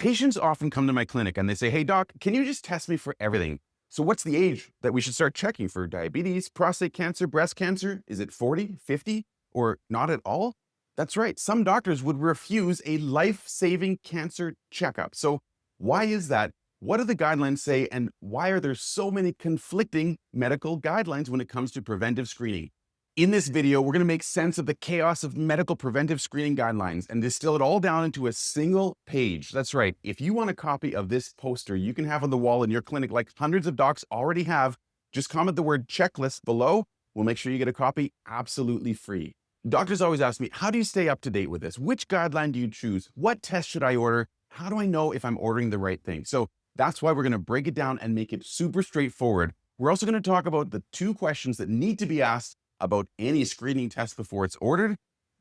Patients often come to my clinic and they say, hey, doc, can you just test me for everything? So what's the age that we should start checking for diabetes, prostate cancer, breast cancer? Is it 40, 50, or not at all? That's right. Some doctors would refuse a life-saving cancer checkup. So why is that? What do the guidelines say? And why are there so many conflicting medical guidelines when it comes to preventive screening? In this video, we're going to make sense of the chaos of medical preventive screening guidelines and distill it all down into a single page. That's right. If you want a copy of this poster you can have on the wall in your clinic like hundreds of docs already have, just comment the word checklist below. We'll make sure you get a copy absolutely free. Doctors always ask me, how do you stay up to date with this? Which guideline do you choose? What test should I order? How do I know if I'm ordering the right thing? So that's why we're going to break it down and make it super straightforward. We're also going to talk about the 2 questions that need to be asked about any screening test before it's ordered,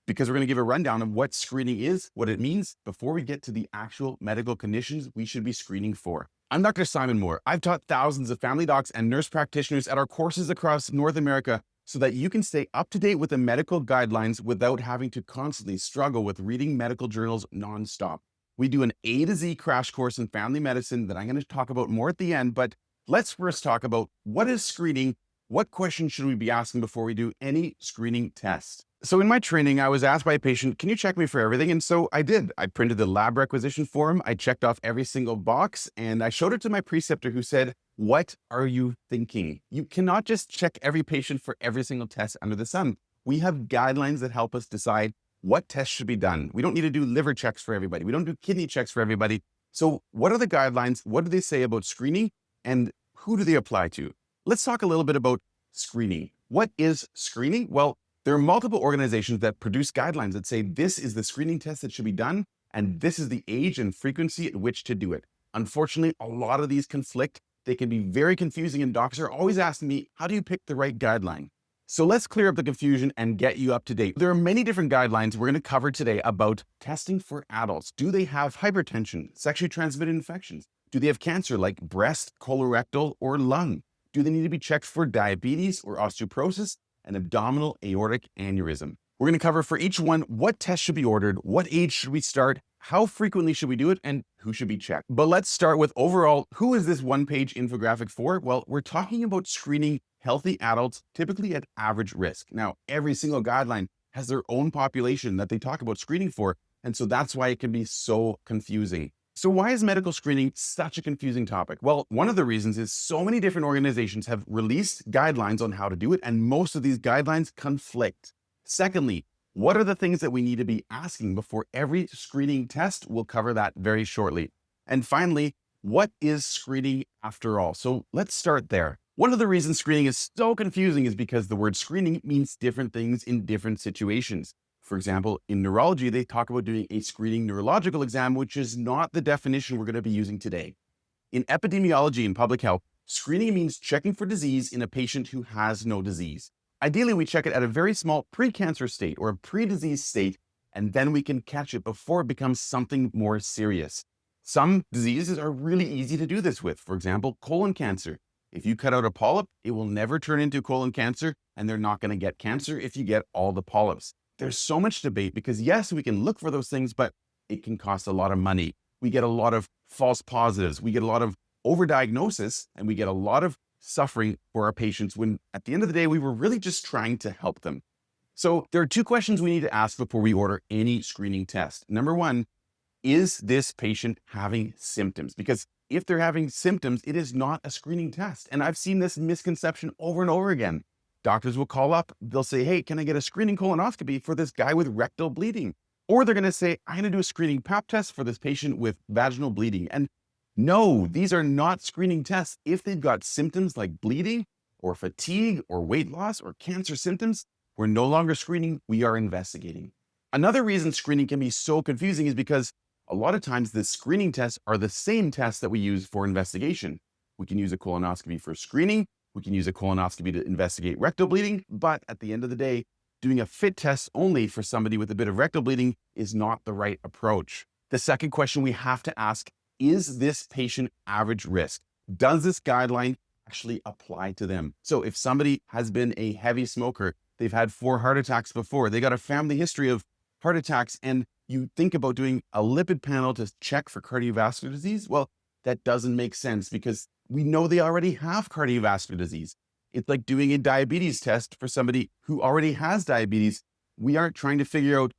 because we're going to give a rundown of what screening is, what it means, before we get to the actual medical conditions we should be screening for. I'm Dr. Simon Moore. I've taught thousands of family docs and nurse practitioners at our courses across North America so that you can stay up to date with the medical guidelines without having to constantly struggle with reading medical journals nonstop. We do an A to Z crash course in family medicine that I'm going to talk about more at the end, but let's first talk about what is screening. What questions should we be asking before we do any screening test? So in my training, I was asked by a patient, can you check me for everything? And so I did. I printed the lab requisition form. I checked off every single box and I showed it to my preceptor who said, what are you thinking? You cannot just check every patient for every single test under the sun. We have guidelines that help us decide what tests should be done. We don't need to do liver checks for everybody. We don't do kidney checks for everybody. So what are the guidelines? What do they say about screening and who do they apply to? Let's talk a little bit about screening. What is screening? Well, there are multiple organizations that produce guidelines that say this is the screening test that should be done, and this is the age and frequency at which to do it. Unfortunately, a lot of these conflict. They can be very confusing, and docs are always asking me, how do you pick the right guideline? So let's clear up the confusion and get you up to date. There are many different guidelines we're going to cover today about testing for adults. Do they have hypertension, sexually transmitted infections? Do they have cancer like breast, colorectal, or lung? Do they need to be checked for diabetes or osteoporosis and abdominal aortic aneurysm? We're going to cover for each one what test should be ordered, what age should we start, how frequently should we do it, and who should be checked. But let's start with overall, who is this one-page infographic for? Well, we're talking about screening healthy adults, typically at average risk. Now, every single guideline has their own population that they talk about screening for, and so that's why it can be so confusing. So why is medical screening such a confusing topic? Well, one of the reasons is so many different organizations have released guidelines on how to do it, and most of these guidelines conflict. Secondly, what are the things that we need to be asking before every screening test? We'll cover that very shortly. And finally, what is screening after all? So let's start there. One of the reasons screening is so confusing is because the word screening means different things in different situations. For example, in neurology, they talk about doing a screening neurological exam, which is not the definition we're going to be using today. In epidemiology and public health, screening means checking for disease in a patient who has no disease. Ideally, we check it at a very small pre-cancer state or a pre-disease state, and then we can catch it before it becomes something more serious. Some diseases are really easy to do this with. For example, colon cancer. If you cut out a polyp, it will never turn into colon cancer, and they're not going to get cancer if you get all the polyps. There's so much debate because yes, we can look for those things, but it can cost a lot of money. We get a lot of false positives. We get a lot of overdiagnosis, and we get a lot of suffering for our patients when at the end of the day, we were really just trying to help them. So there are 2 questions we need to ask before we order any screening test. Number 1, is this patient having symptoms? Because if they're having symptoms, it is not a screening test. And I've seen this misconception over and over again. Doctors will call up, they'll say, hey, can I get a screening colonoscopy for this guy with rectal bleeding? Or they're going to say, I'm going to do a screening pap test for this patient with vaginal bleeding. And no, these are not screening tests. If they've got symptoms like bleeding or fatigue or weight loss or cancer symptoms, we're no longer screening, we are investigating. Another reason screening can be so confusing is because a lot of times the screening tests are the same tests that we use for investigation. We can use a colonoscopy for screening. We can use a colonoscopy to investigate rectal bleeding, but at the end of the day, doing a FIT test only for somebody with a bit of rectal bleeding is not the right approach. The second question we have to ask, is this patient average risk? Does this guideline actually apply to them? So if somebody has been a heavy smoker, they've had 4 heart attacks before, they got a family history of heart attacks, and you think about doing a lipid panel to check for cardiovascular disease. Well, that doesn't make sense because we know they already have cardiovascular disease. It's like doing a diabetes test for somebody who already has diabetes. We aren't trying to figure out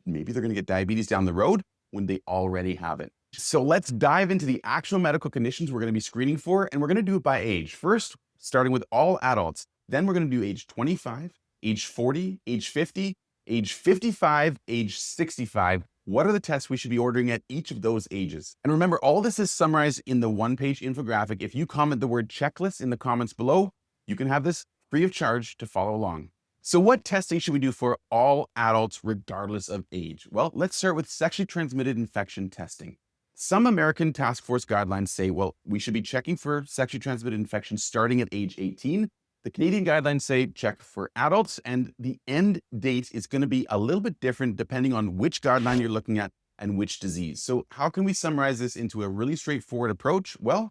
maybe they're going to get diabetes down the road when they already have it. So let's dive into the actual medical conditions we're going to be screening for, and we're going to do it by age. First, starting with all adults. Then we're going to do age 25, age 40, age 50, age 55, age 65. What are the tests we should be ordering at each of those ages? And remember, all this is summarized in the one-page infographic. If you comment the word checklist in the comments below, you can have this free of charge to follow along. So what testing should we do for all adults regardless of age? Well, let's start with sexually transmitted infection testing. Some American task force guidelines say, well, we should be checking for sexually transmitted infections starting at age 18. The Canadian guidelines say check for adults, and the end date is going to be a little bit different depending on which guideline you're looking at and which disease. So how can we summarize this into a really straightforward approach? Well,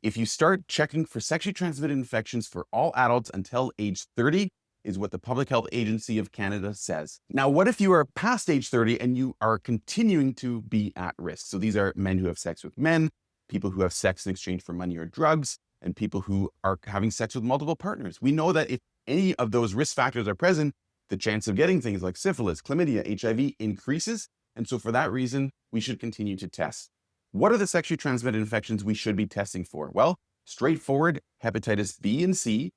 if you start checking for sexually transmitted infections for all adults until age 30, is what the Public Health Agency of Canada says. Now, what if you are past age 30 and you are continuing to be at risk? So these are men who have sex with men, people who have sex in exchange for money or drugs, and people who are having sex with multiple partners. We know that if any of those risk factors are present, the chance of getting things like syphilis, chlamydia, HIV increases. And so for that reason, we should continue to test. What are the sexually transmitted infections we should be testing for? Well, straightforward hepatitis B and C,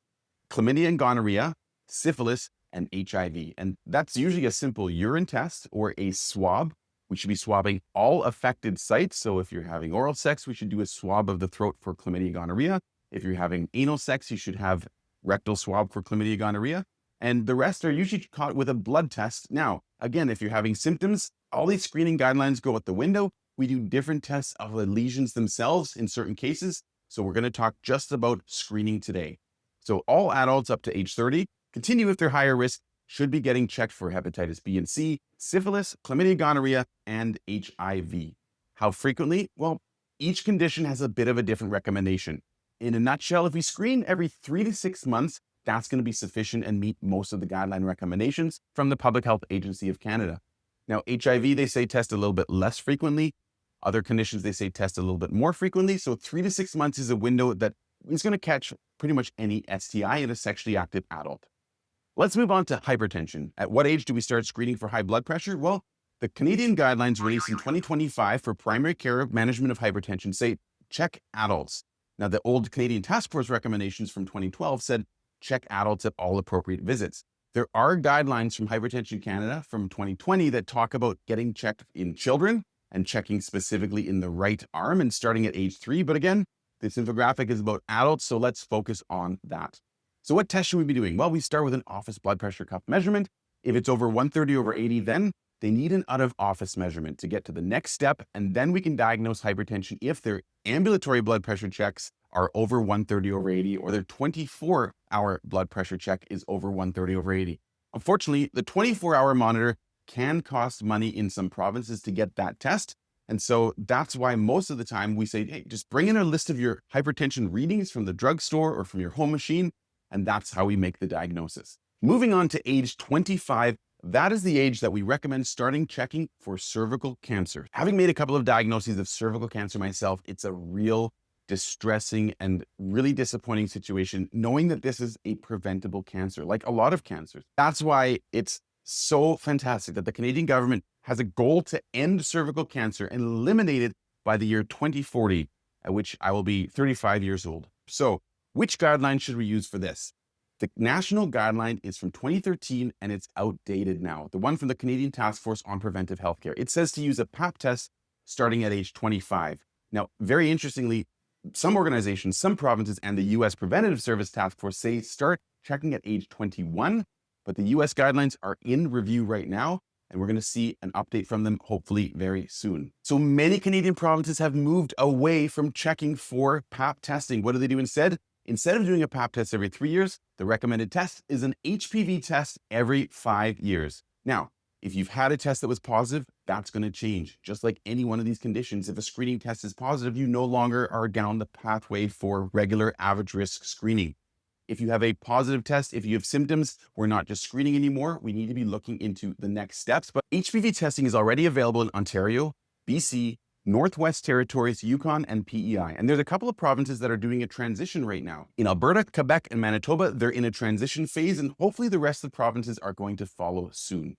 chlamydia and gonorrhea, syphilis, and HIV. And that's usually a simple urine test or a swab. We should be swabbing all affected sites. So if you're having oral sex, we should do a swab of the throat for chlamydia, gonorrhea. If you're having anal sex, you should have rectal swab for chlamydia, gonorrhea. And the rest are usually caught with a blood test. Now, again, if you're having symptoms, all these screening guidelines go out the window. We do different tests of the lesions themselves in certain cases. So we're going to talk just about screening today. So all adults up to age 30, continue if they're higher risk, should be getting checked for hepatitis B and C, syphilis, chlamydia, gonorrhea, and HIV. How frequently? Well, each condition has a bit of a different recommendation. In a nutshell, if we screen every 3 to 6 months, that's going to be sufficient and meet most of the guideline recommendations from the Public Health Agency of Canada. Now, HIV, they say test a little bit less frequently. Other conditions, they say test a little bit more frequently. So 3 to 6 months is a window that is going to catch pretty much any STI in a sexually active adult. Let's move on to hypertension. At what age do we start screening for high blood pressure? Well, the Canadian guidelines released in 2025 for primary care management of hypertension say check adults. Now, the old Canadian task force recommendations from 2012 said check adults at all appropriate visits. There are guidelines from Hypertension Canada from 2020 that talk about getting checked in children and checking specifically in the right arm and starting at age 3. But again, this infographic is about adults, so let's focus on that. So what test should we be doing? Well, we start with an office blood pressure cuff measurement. If it's over 130/80, then they need an out-of-office measurement to get to the next step, and then we can diagnose hypertension if their ambulatory blood pressure checks are over 130/80 or their 24-hour blood pressure check is over 130/80. Unfortunately, the 24-hour monitor can cost money in some provinces to get that test. And so that's why most of the time we say, hey, just bring in a list of your hypertension readings from the drugstore or from your home machine. And that's how we make the diagnosis. Moving on to age 25, that is the age that we recommend starting checking for cervical cancer. Having made a couple of diagnoses of cervical cancer myself, it's a real distressing and really disappointing situation, knowing that this is a preventable cancer, like a lot of cancers. That's why it's so fantastic that the Canadian government has a goal to end cervical cancer and eliminate it by the year 2040, at which I will be 35 years old. So which guideline should we use for this? The national guideline is from 2013 and it's outdated now. The one from the Canadian Task Force on Preventive Healthcare. It says to use a Pap test starting at age 25. Now, very interestingly, some organizations, some provinces, and the US Preventative Service Task Force say start checking at age 21, but the US guidelines are in review right now, and we're going to see an update from them hopefully very soon. So many Canadian provinces have moved away from checking for Pap testing. What do they do instead? Instead of doing a Pap test every 3 years, the recommended test is an HPV test every 5 years. Now, if you've had a test that was positive, that's going to change. Just like any one of these conditions, if a screening test is positive, you no longer are down the pathway for regular average risk screening. If you have a positive test, if you have symptoms, we're not just screening anymore. We need to be looking into the next steps. But HPV testing is already available in Ontario, BC, Northwest Territories, Yukon, and PEI. And there's a couple of provinces that are doing a transition right now. In Alberta, Quebec, and Manitoba, they're in a transition phase, and hopefully the rest of the provinces are going to follow soon.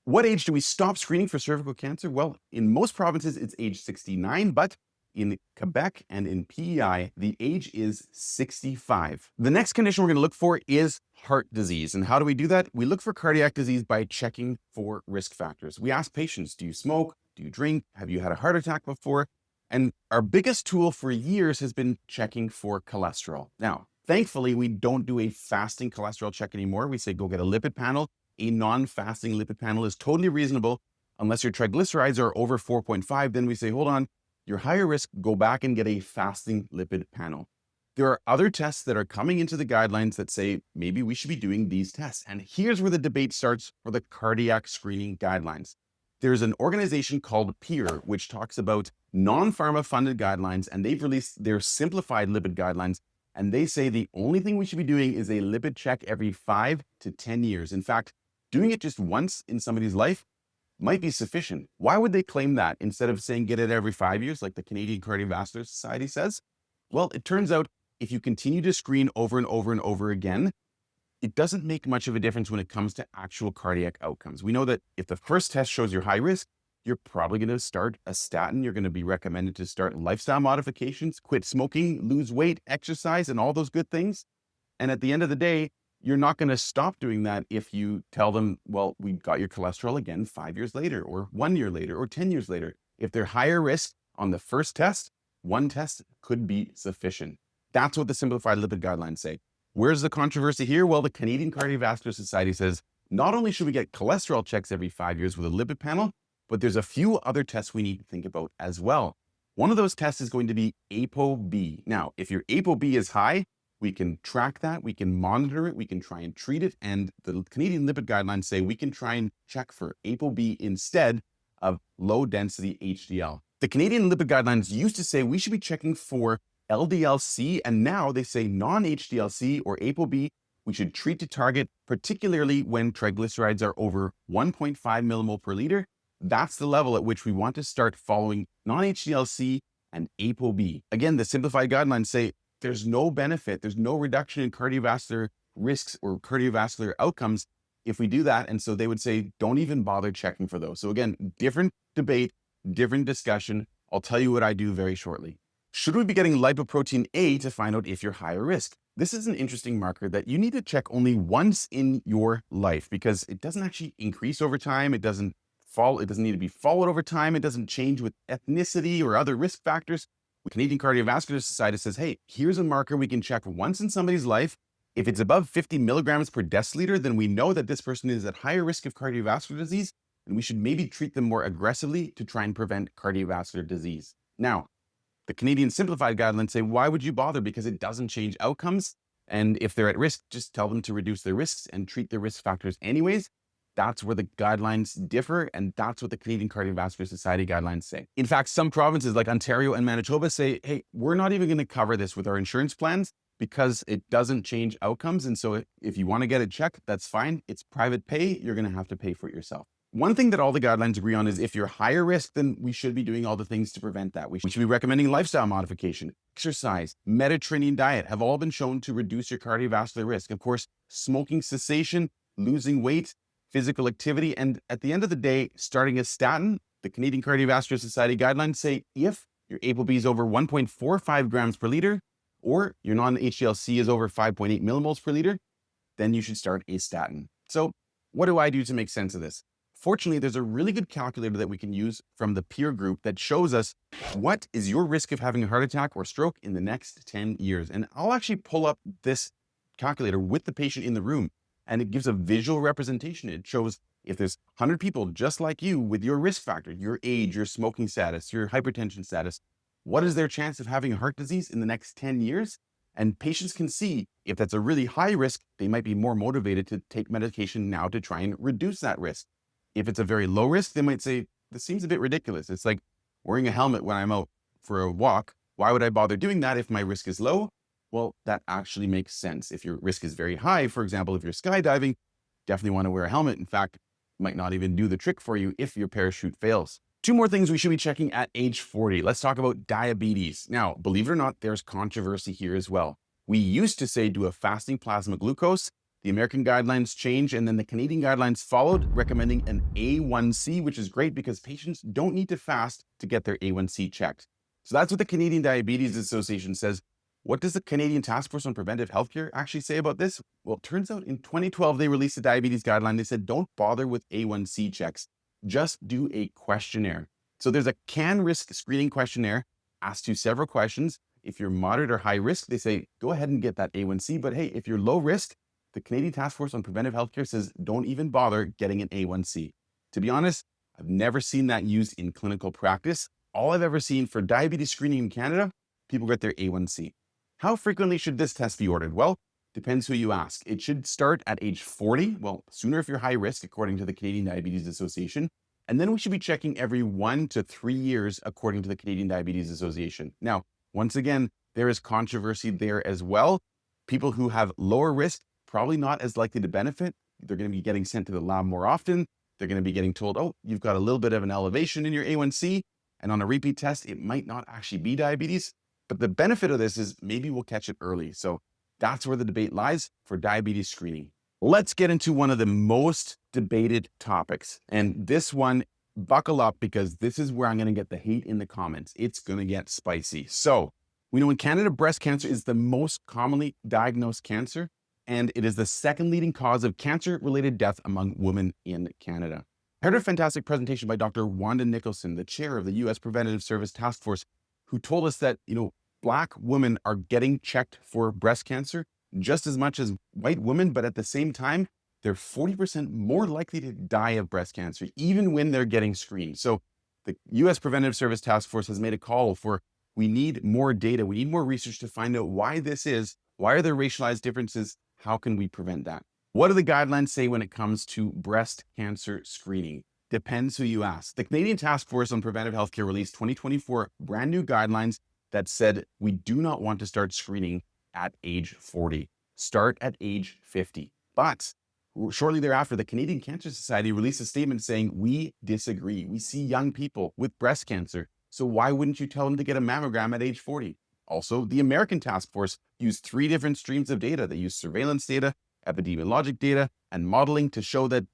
What age do we stop screening for cervical cancer? Well, in most provinces, it's age 69, but in Quebec and in PEI, the age is 65. The next condition we're going to look for is heart disease. And how do we do that? We look for cardiac disease by checking for risk factors. We ask patients, do you smoke? Do you drink? Have you had a heart attack before? And our biggest tool for years has been checking for cholesterol. Now, thankfully, we don't do a fasting cholesterol check anymore. We say, go get a lipid panel. A non-fasting lipid panel is totally reasonable. Unless your triglycerides are over 4.5, then we say, hold on, you're higher risk, go back and get a fasting lipid panel. There are other tests that are coming into the guidelines that say maybe we should be doing these tests. And here's where the debate starts for the cardiac screening guidelines. There's an organization called PEER, which talks about non-pharma funded guidelines, and they've released their simplified lipid guidelines. And they say the only thing we should be doing is a lipid check every 5 to 10 years. In fact, doing it just once in somebody's life might be sufficient. Why would they claim that instead of saying get it every 5 years, like the Canadian Cardiovascular Society says? Well, it turns out if you continue to screen over and over and over again, it doesn't make much of a difference when it comes to actual cardiac outcomes. We know that if the first test shows you're high risk, you're probably going to start a statin. You're going to be recommended to start lifestyle modifications, quit smoking, lose weight, exercise, and all those good things. And at the end of the day, you're not going to stop doing that if you tell them, well, we got your cholesterol again 5 years later, or 1 year later, or 10 years later. If they're higher risk on the first test, one test could be sufficient. That's what the simplified lipid guidelines say. Where's the controversy here? Well, the Canadian Cardiovascular Society says not only should we get cholesterol checks every 5 years with a lipid panel, but there's a few other tests we need to think about as well. One of those tests is going to be ApoB. Now, if your ApoB is high, we can track that, we can monitor it, we can try and treat it. And the Canadian lipid guidelines say we can try and check for ApoB instead of low density HDL. The Canadian lipid guidelines used to say we should be checking for LDL-C, and now they say non-HDL-C or ApoB, we should treat to target, particularly when triglycerides are over 1.5 millimole per liter. That's the level at which we want to start following non-HDL-C and ApoB. Again, the simplified guidelines say there's no benefit, there's no reduction in cardiovascular risks or cardiovascular outcomes if we do that. And so they would say, don't even bother checking for those. So again, different debate, different discussion. I'll tell you what I do very shortly. Should we be getting lipoprotein A to find out if you're higher risk? This is an interesting marker that you need to check only once in your life because it doesn't actually increase over time. It doesn't fall. It doesn't need to be followed over time. It doesn't change with ethnicity or other risk factors. The Canadian Cardiovascular Society says, hey, here's a marker we can check once in somebody's life. If it's above 50 milligrams per deciliter, then we know that this person is at higher risk of cardiovascular disease, and we should maybe treat them more aggressively to try and prevent cardiovascular disease. Now, the Canadian simplified guidelines say, why would you bother? Because it doesn't change outcomes. And if they're at risk, just tell them to reduce their risks and treat their risk factors anyways. That's where the guidelines differ, and that's what the Canadian Cardiovascular Society guidelines say. In fact, some provinces like Ontario and Manitoba say, hey, we're not even going to cover this with our insurance plans because it doesn't change outcomes. And so if you want to get it checked, that's fine. It's private pay. You're going to have to pay for it yourself. One thing that all the guidelines agree on is if you're higher risk, then we should be doing all the things to prevent that. We should be recommending lifestyle modification, exercise, Mediterranean diet have all been shown to reduce your cardiovascular risk. Of course, smoking cessation, losing weight, physical activity, and at the end of the day, starting a statin. The Canadian Cardiovascular Society guidelines say if your ApoB is over 1.45 grams per liter, or your non-HDL-C is over 5.8 millimoles per liter, then you should start a statin. So what do I do to make sense of this? Fortunately, there's a really good calculator that we can use from the peer group that shows us what is your risk of having a heart attack or stroke in the next 10 years. And I'll actually pull up this calculator with the patient in the room, and it gives a visual representation. It shows if there's 100 people just like you with your risk factor, your age, your smoking status, your hypertension status, what is their chance of having heart disease in the next 10 years? And patients can see if that's a really high risk, they might be more motivated to take medication now to try and reduce that risk. If it's a very low risk, they might say, this seems a bit ridiculous. It's like wearing a helmet when I'm out for a walk. Why would I bother doing that if my risk is low? Well, that actually makes sense. If your risk is very high, for example, if you're skydiving, definitely want to wear a helmet. In fact, might not even do the trick for you if your parachute fails. Two more things we should be checking at age 40. Let's talk about diabetes. Now, believe it or not, there's controversy here as well. We used to say do a fasting plasma glucose. The American guidelines changed, and then the Canadian guidelines followed, recommending an A1C, which is great because patients don't need to fast to get their A1C checked. So that's what the Canadian Diabetes Association says. What does the Canadian Task Force on Preventive Healthcare actually say about this? Well, it turns out in 2012, they released a diabetes guideline. They said, don't bother with A1C checks. Just do a questionnaire. So there's a CAN risk screening questionnaire, asks you several questions. If you're moderate or high risk, they say, go ahead and get that A1C. But hey, if you're low risk, the Canadian Task Force on Preventive Healthcare says, don't even bother getting an A1C. To be honest, I've never seen that used in clinical practice. All I've ever seen for diabetes screening in Canada, people get their A1C. How frequently should this test be ordered? Well, depends who you ask. It should start at age 40. Well, sooner if you're high risk, according to the Canadian Diabetes Association. And then we should be checking every 1 to 3 years, according to the Canadian Diabetes Association. Now, once again, there is controversy there as well. People who have lower risk, probably not as likely to benefit. They're going to be getting sent to the lab more often. They're going to be getting told, oh, you've got a little bit of an elevation in your A1C. And on a repeat test, it might not actually be diabetes. But the benefit of this is maybe we'll catch it early. So that's where the debate lies for diabetes screening. Let's get into one of the most debated topics. And this one, buckle up because this is where I'm going to get the hate in the comments. It's going to get spicy. So we know in Canada, breast cancer is the most commonly diagnosed cancer, and it is the second leading cause of cancer-related death among women in Canada. I heard a fantastic presentation by Dr. Wanda Nicholson, the chair of the U.S. Preventative Service Task Force, who told us that, Black women are getting checked for breast cancer just as much as white women, but at the same time, they're 40% more likely to die of breast cancer, even when they're getting screened. So the U.S. Preventative Service Task Force has made a call for, we need more data. We need more research to find out why this is. Why are there racialized differences? How can we prevent that? What do the guidelines say when it comes to breast cancer screening? Depends who you ask. The Canadian Task Force on Preventive Healthcare released 2024 brand new guidelines that said we do not want to start screening at age 40. Start at age 50. But shortly thereafter, the Canadian Cancer Society released a statement saying, we disagree. We see young people with breast cancer. So why wouldn't you tell them to get a mammogram at age 40? Also, the American Task Force used 3 different streams of data. They used surveillance data, epidemiologic data, and modeling to show that,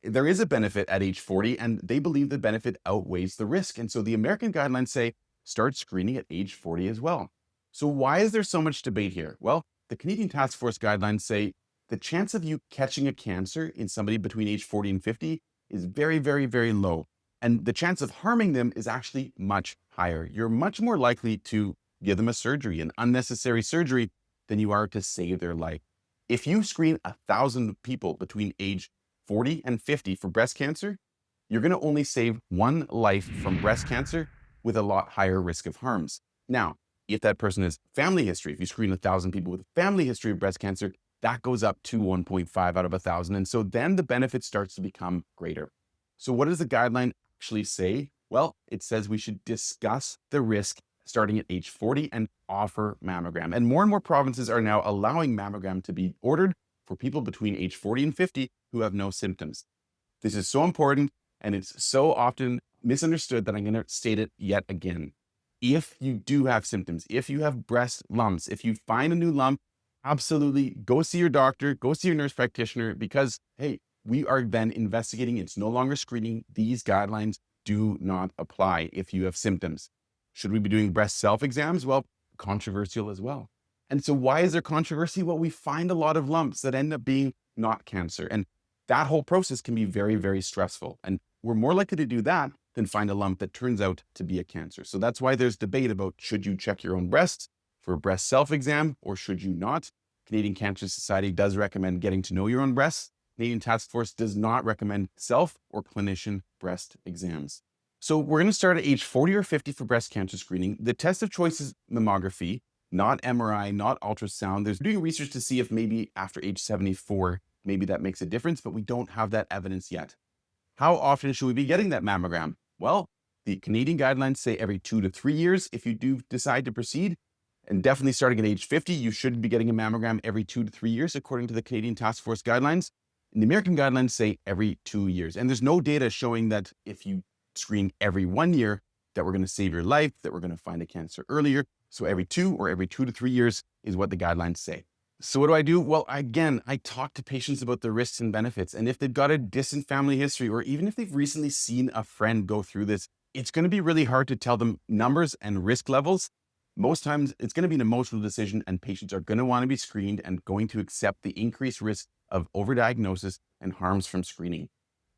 there is a benefit at age 40, and they believe the benefit outweighs the risk. And so the American guidelines say, start screening at age 40 as well. So why is there so much debate here? Well, the Canadian Task Force guidelines say the chance of you catching a cancer in somebody between age 40 and 50 is very, very, very low. And the chance of harming them is actually much higher. You're much more likely to give them a surgery, an unnecessary surgery, than you are to save their life. If you screen 1,000 people between age 40 and 50 for breast cancer, you're going to only save 1 life from breast cancer with a lot higher risk of harms. Now, if that person has family history, if you screen 1,000 people with a family history of breast cancer, that goes up to 1.5 out of 1,000. And so then the benefit starts to become greater. So what does the guideline actually say? Well, it says we should discuss the risk starting at age 40 and offer mammogram. And more provinces are now allowing mammogram to be ordered for people between age 40 and 50 who have no symptoms. This is so important, and it's so often misunderstood that I'm going to state it yet again. If you do have symptoms, if you have breast lumps, if you find a new lump, absolutely go see your doctor, go see your nurse practitioner, because, hey, we are then investigating. It's no longer screening. These guidelines do not apply if you have symptoms. Should we be doing breast self-exams? Well, controversial as well. And so why is there controversy? Well, we find a lot of lumps that end up being not cancer. And that whole process can be very, very stressful. And we're more likely to do that than find a lump that turns out to be a cancer. So that's why there's debate about, should you check your own breasts for a breast self-exam or should you not? Canadian Cancer Society does recommend getting to know your own breasts. Canadian Task Force does not recommend self or clinician breast exams. So we're going to start at age 40 or 50 for breast cancer screening. The test of choice is mammography, not MRI, not ultrasound. There's doing research to see if maybe after age 74, maybe that makes a difference, but we don't have that evidence yet. How often should we be getting that mammogram? Well, the Canadian guidelines say every 2 to 3 years if you do decide to proceed. And definitely starting at age 50, you should be getting a mammogram every 2 to 3 years, according to the Canadian Task Force guidelines. And the American guidelines say every 2 years. And there's no data showing that if you screen every 1 year, that we're going to save your life, that we're going to find a cancer earlier. So every 2 or every 2 to 3 years is what the guidelines say. So what do I do? Well, again, I talk to patients about the risks and benefits. And if they've got a distant family history, or even if they've recently seen a friend go through this, it's going to be really hard to tell them numbers and risk levels. Most times it's going to be an emotional decision, and patients are going to want to be screened and going to accept the increased risk of overdiagnosis and harms from screening.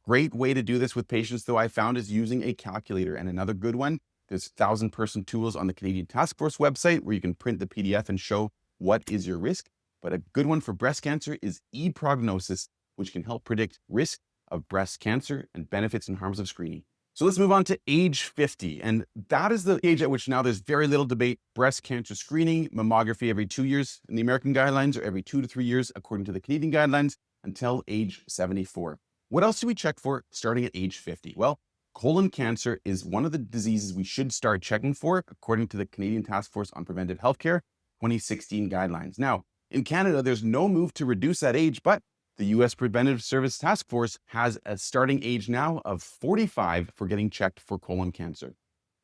Great way to do this with patients, though, I found, is using a calculator. And another good one, there's 1,000-person tools on the Canadian Task Force website where you can print the PDF and show what is your risk. But a good one for breast cancer is ePrognosis, which can help predict risk of breast cancer and benefits and harms of screening. So let's move on to age 50. And that is the age at which now there's very little debate. Breast cancer screening, mammography every 2 years in the American guidelines, or every 2 to 3 years, according to the Canadian guidelines, until age 74. What else do we check for starting at age 50? Well, colon cancer is one of the diseases we should start checking for, according to the Canadian Task Force on Preventive Healthcare 2016 guidelines. Now, in Canada, there's no move to reduce that age, but the U.S. Preventive Service Task Force has a starting age now of 45 for getting checked for colon cancer.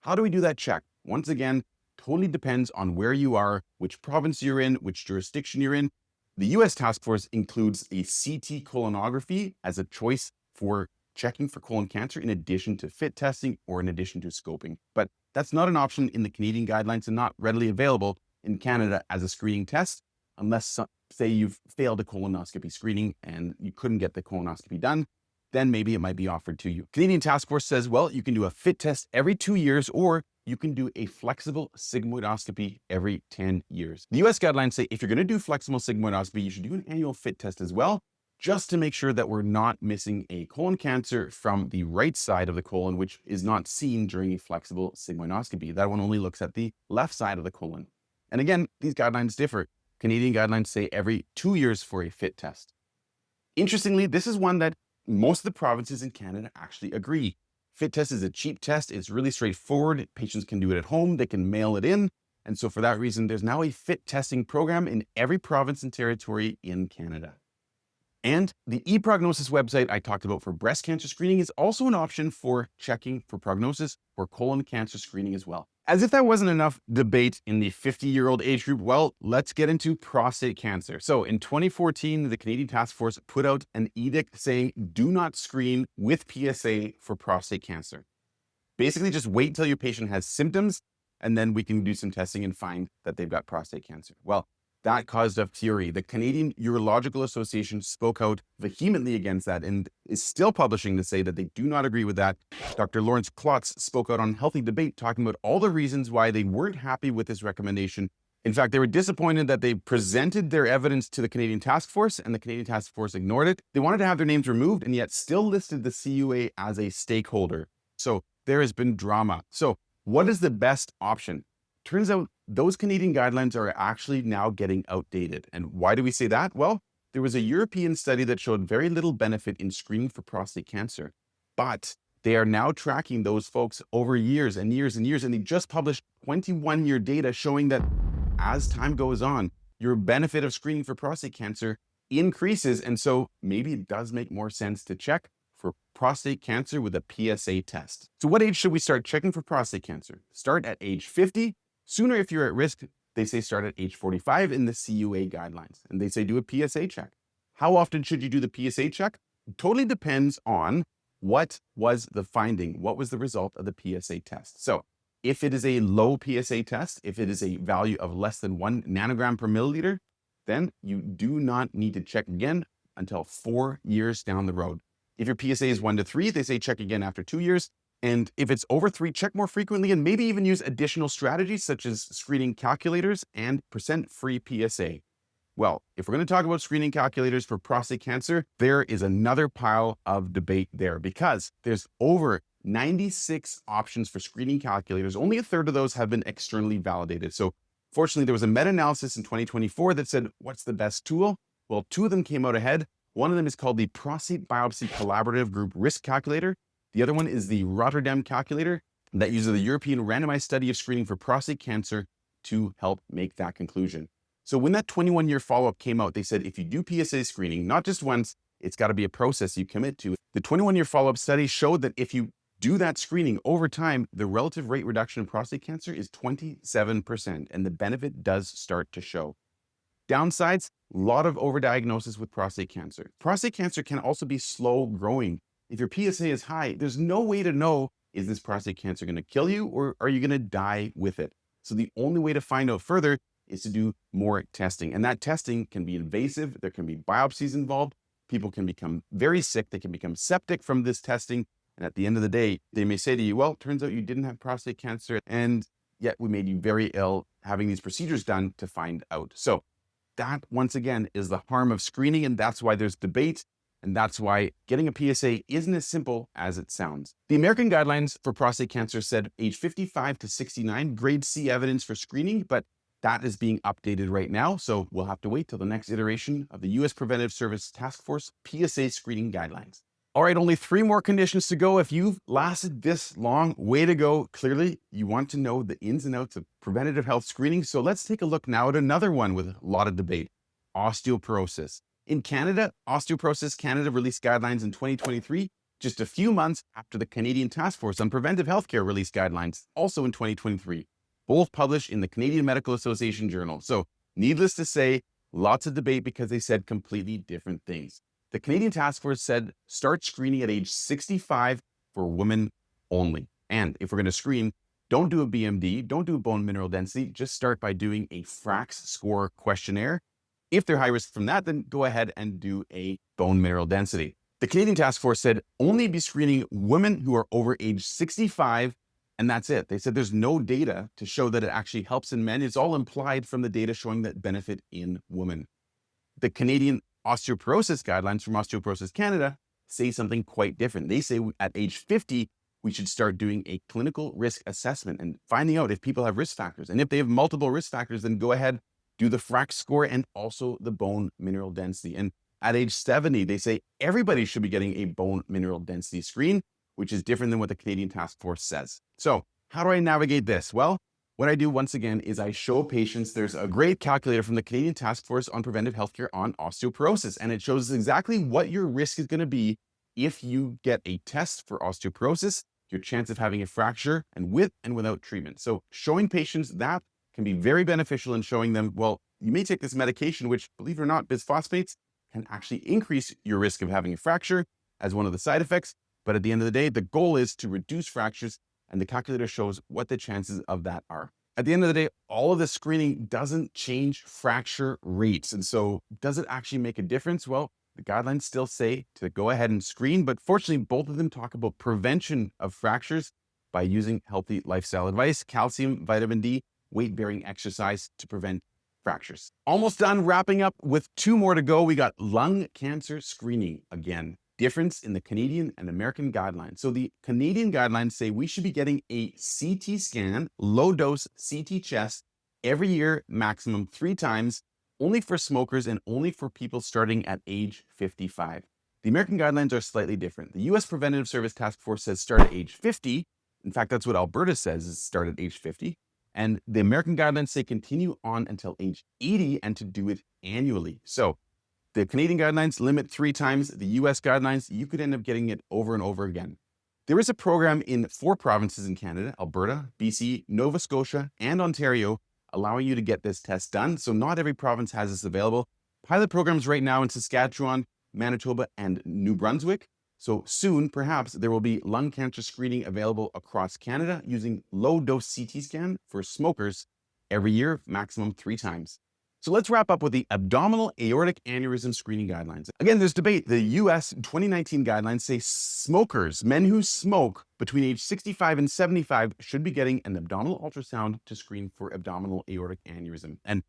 How do we do that check? Once again, totally depends on where you are, which province you're in, which jurisdiction you're in. The U.S. Task Force includes a CT colonography as a choice for checking for colon cancer in addition to FIT testing or in addition to scoping. But that's not an option in the Canadian guidelines and not readily available in Canada as a screening test, unless, say, you've failed a colonoscopy screening and you couldn't get the colonoscopy done, then maybe it might be offered to you. Canadian Task Force says, well, you can do a FIT test every 2 years, or you can do a flexible sigmoidoscopy every 10 years. The US guidelines say if you're going to do flexible sigmoidoscopy, you should do an annual FIT test as well, just to make sure that we're not missing a colon cancer from the right side of the colon, which is not seen during a flexible sigmoidoscopy. That one only looks at the left side of the colon. And again, these guidelines differ. Canadian guidelines say every 2 years for a FIT test. Interestingly, this is one that most of the provinces in Canada actually agree. FIT test is a cheap test. It's really straightforward. Patients can do it at home. They can mail it in. And so for that reason, there's now a FIT testing program in every province and territory in Canada. And the ePrognosis website I talked about for breast cancer screening is also an option for checking for prognosis for colon cancer screening as well. As if that wasn't enough debate in the 50-year-old age group, well, let's get into prostate cancer. So in 2014, the Canadian Task Force put out an edict saying, do not screen with PSA for prostate cancer. Basically, just wait till your patient has symptoms, and then we can do some testing and find that they've got prostate cancer. Well, that caused a fury. The Canadian Urological Association spoke out vehemently against that and is still publishing to say that they do not agree with that. Dr. Lawrence Klotz spoke out on Healthy Debate, talking about all the reasons why they weren't happy with this recommendation. In fact, they were disappointed that they presented their evidence to the Canadian Task Force and the Canadian Task Force ignored it. They wanted to have their names removed and yet still listed the CUA as a stakeholder. So there has been drama. So what is the best option? Turns out those Canadian guidelines are actually now getting outdated. And why do we say that? Well, there was a European study that showed very little benefit in screening for prostate cancer, but they are now tracking those folks over years and years and years. And they just published 21-year data showing that as time goes on, your benefit of screening for prostate cancer increases. And so maybe it does make more sense to check for prostate cancer with a PSA test. So what age should we start checking for prostate cancer? Start at age 50. Sooner if you're at risk, they say start at age 45 in the CUA guidelines. And they say do a PSA check. How often should you do the PSA check? It totally depends on what was the finding, what was the result of the PSA test. So if it is a low PSA test, if it is a value of less than 1 nanogram per milliliter, then you do not need to check again until 4 years down the road. If your PSA is 1 to 3, they say check again after 2 years. And if it's over 3, check more frequently and maybe even use additional strategies such as screening calculators and percent-free PSA. Well, if we're going to talk about screening calculators for prostate cancer, there is another pile of debate there because there's over 96 options for screening calculators. Only a third of those have been externally validated. So fortunately, there was a meta-analysis in 2024 that said, what's the best tool? Well, 2 of them came out ahead. One of them is called the Prostate Biopsy Collaborative Group Risk Calculator. The other one is the Rotterdam calculator that uses the European randomized study of screening for prostate cancer to help make that conclusion. So when that 21-year follow-up came out, they said if you do PSA screening, not just once, it's got to be a process you commit to. The 21-year follow-up study showed that if you do that screening over time, the relative rate reduction in prostate cancer is 27%, and the benefit does start to show. Downsides, a lot of overdiagnosis with prostate cancer. Prostate cancer can also be slow growing. If your PSA is high, there's no way to know, is this prostate cancer going to kill you or are you going to die with it? So the only way to find out further is to do more testing. And that testing can be invasive. There can be biopsies involved. People can become very sick. They can become septic from this testing. And at the end of the day, they may say to you, well, it turns out you didn't have prostate cancer, and yet we made you very ill having these procedures done to find out. So that, once again, is the harm of screening, and that's why there's debate, and that's why getting a PSA isn't as simple as it sounds. The American Guidelines for prostate cancer said age 55 to 69, grade C evidence for screening, but that is being updated right now, so we'll have to wait till the next iteration of the U.S. Preventive Service Task Force PSA screening guidelines. All right, only 3 more conditions to go. If you've lasted this long, way to go. Clearly, you want to know the ins and outs of preventative health screening. So let's take a look now at another one with a lot of debate, osteoporosis. In Canada, Osteoporosis Canada released guidelines in 2023, just a few months after the Canadian Task Force on Preventive Healthcare released guidelines, also in 2023, both published in the Canadian Medical Association Journal. So needless to say, lots of debate because they said completely different things. The Canadian Task Force said start screening at age 65 for women only. And if we're going to screen, don't do a BMD, don't do a bone mineral density, just start by doing a FRAX score questionnaire. If they're high risk from that, then go ahead and do a bone mineral density. The Canadian Task Force said only be screening women who are over age 65, and that's it. They said there's no data to show that it actually helps in men. It's all implied from the data showing that benefit in women. The Canadian Osteoporosis guidelines from Osteoporosis Canada say something quite different. They say at age 50, we should start doing a clinical risk assessment and finding out if people have risk factors. And if they have multiple risk factors, then go ahead, do the FRAX score and also the bone mineral density. And at age 70, they say everybody should be getting a bone mineral density screen, which is different than what the Canadian Task Force says. So how do I navigate this? Well, what I do once again is I show patients, there's a great calculator from the Canadian Task Force on Preventive Healthcare on osteoporosis, and it shows exactly what your risk is going to be if you get a test for osteoporosis, your chance of having a fracture, and with and without treatment. So showing patients that can be very beneficial in showing them, well, you may take this medication, which, believe it or not, bisphosphonates can actually increase your risk of having a fracture as one of the side effects. But at the end of the day, the goal is to reduce fractures, and the calculator shows what the chances of that are. At the end of the day, all of this screening doesn't change fracture rates. And so does it actually make a difference? Well, the guidelines still say to go ahead and screen, but fortunately, both of them talk about prevention of fractures by using healthy lifestyle advice, calcium, vitamin D, weight-bearing exercise to prevent fractures. Almost done, wrapping up with 2 more to go. We got lung cancer screening again. Difference in the Canadian and American guidelines. So the Canadian guidelines say we should be getting a CT scan, low dose CT chest every year, maximum 3 times, only for smokers and only for people starting at age 55. The American guidelines are slightly different. The U.S. Preventive Service Task Force says start at age 50. In fact, that's what Alberta says, is start at age 50. And the American guidelines say continue on until age 80 and to do it annually. So the Canadian guidelines limit 3 times. The US guidelines, you could end up getting it over and over again. There is a program in 4 provinces in Canada, Alberta, BC, Nova Scotia, and Ontario, allowing you to get this test done. So not every province has this available. Pilot programs right now in Saskatchewan, Manitoba, and New Brunswick. So soon, perhaps, there will be lung cancer screening available across Canada using low-dose CT scan for smokers every year, maximum 3 times. So let's wrap up with the abdominal aortic aneurysm screening guidelines. Again, there's debate. The US 2019 guidelines say smokers, men who smoke between age 65 and 75 should be getting an abdominal ultrasound to screen for abdominal aortic aneurysm. And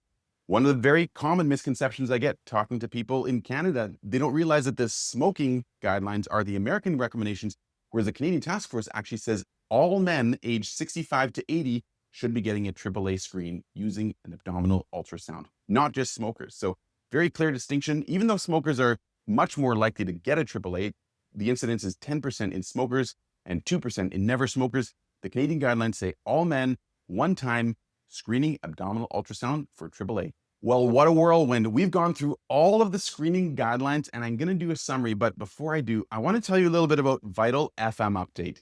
one of the very common misconceptions I get talking to people in Canada, they don't realize that the smoking guidelines are the American recommendations, whereas the Canadian Task Force actually says all men aged 65 to 80 should be getting a AAA screen using an abdominal ultrasound, not just smokers. So very clear distinction. Even though smokers are much more likely to get a AAA, the incidence is 10% in smokers and 2% in never smokers. The Canadian guidelines say all men, 1 time, screening abdominal ultrasound for AAA. Well, what a whirlwind. We've gone through all of the screening guidelines, and I'm going to do a summary. But before I do, I want to tell you a little bit about Vital FM Update.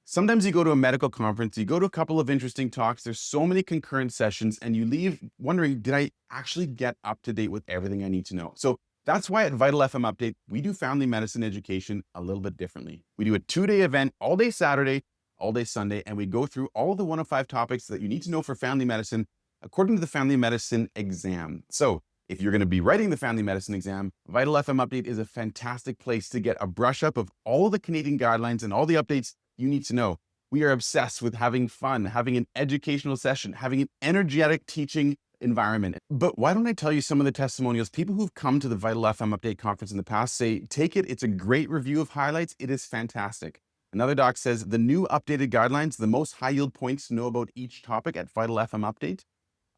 Sometimes you go to a medical conference, you go to a couple of interesting talks, there's so many concurrent sessions, and you leave wondering, did I actually get up to date with everything I need to know? So that's why at Vital FM Update, we do family medicine education a little bit differently. We do a 2-day event, all day Saturday, all day Sunday, and we go through all the 105 topics that you need to know for family medicine according to the family medicine exam. So if you're going to be writing the family medicine exam, Vital FM Update is a fantastic place to get a brush up of all the Canadian guidelines and all the updates you need to know. We are obsessed with having fun, having an educational session, having an energetic teaching environment. But why don't I tell you some of the testimonials? People who've come to the Vital FM Update conference in the past say, take it, it's a great review of highlights, it is fantastic. Another doc says, the new updated guidelines, the most high yield points to know about each topic at Vital FM Update.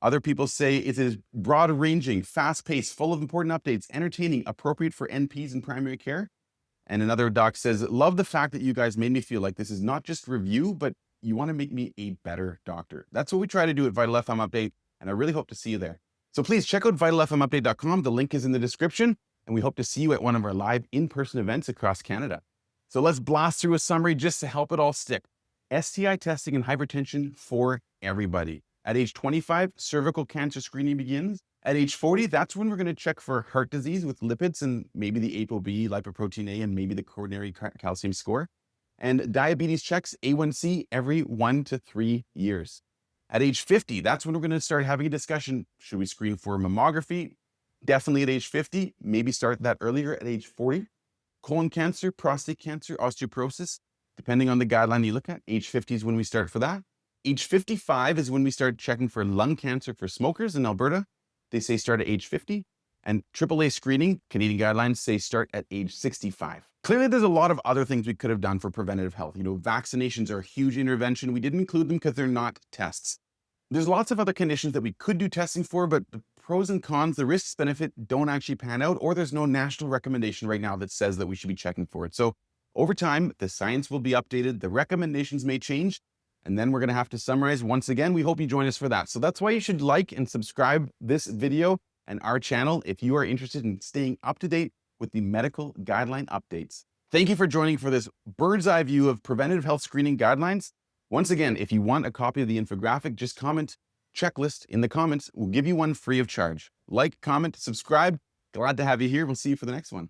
Other people say it is broad ranging, fast paced, full of important updates, entertaining, appropriate for NPs in primary care. And another doc says, love the fact that you guys made me feel like this is not just review, but you want to make me a better doctor. That's what we try to do at Vital FM Update, and I really hope to see you there. So please check out vitalfmupdate.com. The link is in the description, and we hope to see you at one of our live in-person events across Canada. So let's blast through a summary just to help it all stick. STI testing and hypertension for everybody. At age 25, cervical cancer screening begins. At age 40, that's when we're going to check for heart disease with lipids and maybe the ApoB, lipoprotein A, and maybe the coronary calcium score. And diabetes checks A1C every 1 to 3 years. At age 50, that's when we're going to start having a discussion. Should we screen for mammography? Definitely at age 50, maybe start that earlier at age 40. Colon cancer, prostate cancer, osteoporosis, depending on the guideline you look at. Age 50 is when we start for that. Age 55 is when we start checking for lung cancer for smokers in Alberta. They say start at age 50. And AAA screening, Canadian guidelines say start at age 65. Clearly, there's a lot of other things we could have done for preventative health. Vaccinations are a huge intervention. We didn't include them because they're not tests. There's lots of other conditions that we could do testing for, but the pros and cons, the risks benefit don't actually pan out, or there's no national recommendation right now that says that we should be checking for it. So over time, the science will be updated, the recommendations may change, and then we're going to have to summarize. Once again, we hope you join us for that. So that's why you should like and subscribe this video and our channel if you are interested in staying up to date with the medical guideline updates. Thank you for joining for this bird's eye view of preventative health screening guidelines. Once again, if you want a copy of the infographic, just comment checklist in the comments. We'll give you one free of charge. Like, comment, subscribe. Glad to have you here. We'll see you for the next one.